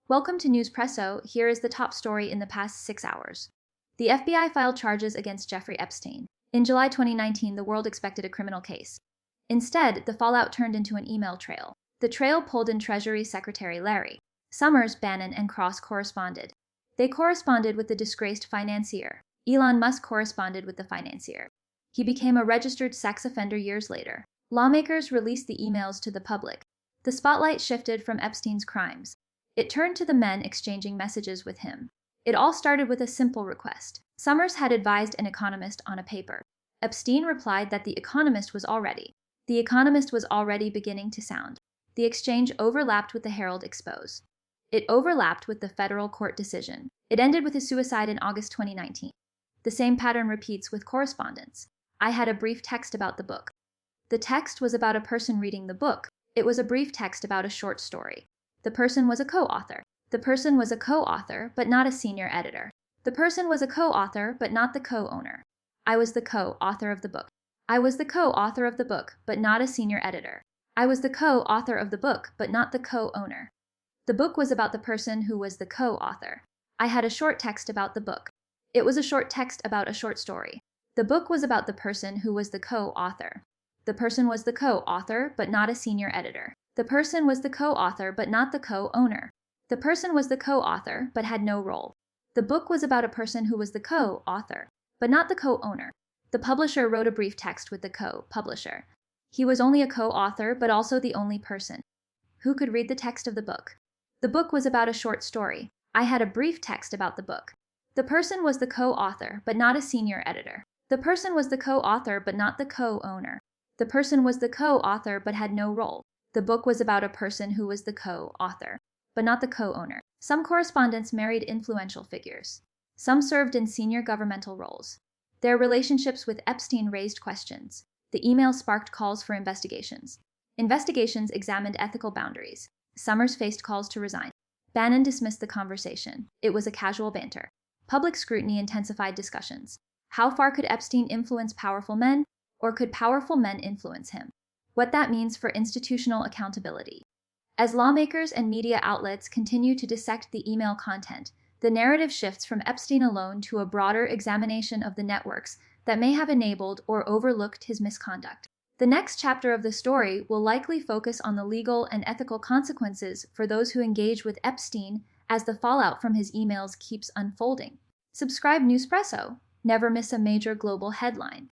Welcome to Newspresso. Here is the top story in the past 6 hours. The FBI filed charges against Jeffrey Epstein. In July 2019, the world expected a criminal case. Instead, the fallout turned into an email trail. The trail pulled in Treasury Secretary Larry Summers, Bannon, and Cross corresponded. They corresponded with the disgraced financier. Elon Musk corresponded with the financier. He became a registered sex offender years later. Lawmakers released the emails to the public. The spotlight shifted from Epstein's crimes. It turned to the men exchanging messages with him. It all started with a simple request. Summers had advised an economist on a paper. Epstein replied that the economist was all ready. The economist was already beginning to sound. The exchange overlapped with the Herald expose. It overlapped with the federal court decision. It ended with his suicide in August 2019. The same pattern repeats with correspondence. I had a brief text about the book. The text was about a person reading the book. It was a brief text about a short story. The person was a co-author. The person was a co-author, but not a senior editor. The person was a co-author, but not the co-owner. I was the co-author of the book. I was the co-author of the book, but not a senior editor. I was the co-author of the book, but not the co-owner. The book was about the person who was the co-author. I had a short text about the book. It was a short text about a short story. The book was about the person who was the co-author. The person was the co-author, but not a senior editor. The person was the co-author, but not the co-owner. The person was the co-author, but had no role. The book was about a person who was the co-author, but not the co-owner. The publisher wrote a brief text with the co-publisher. He was only a co-author, but also the only person. Who could read the text of the book? The book was about a short story. I had a brief text about the book. The person was the co-author, but not a senior editor. The person was the co-author, but not the co-owner. The person was the co-author, but had no role. The book was about a person who was the co-author, but not the co-owner. Some correspondents married influential figures. Some served in senior governmental roles. Their relationships with Epstein raised questions. The email sparked calls for investigations. Investigations examined ethical boundaries. Summers faced calls to resign. Bannon dismissed the conversation. It was a casual banter. Public scrutiny intensified discussions. How far could Epstein influence powerful men, or could powerful men influence him? What that means for institutional accountability. As lawmakers and media outlets continue to dissect the email content, the narrative shifts from Epstein alone to a broader examination of the networks that may have enabled or overlooked his misconduct. The next chapter of the story will likely focus on the legal and ethical consequences for those who engage with Epstein as the fallout from his emails keeps unfolding. Subscribe Newspresso. Never miss a major global headline.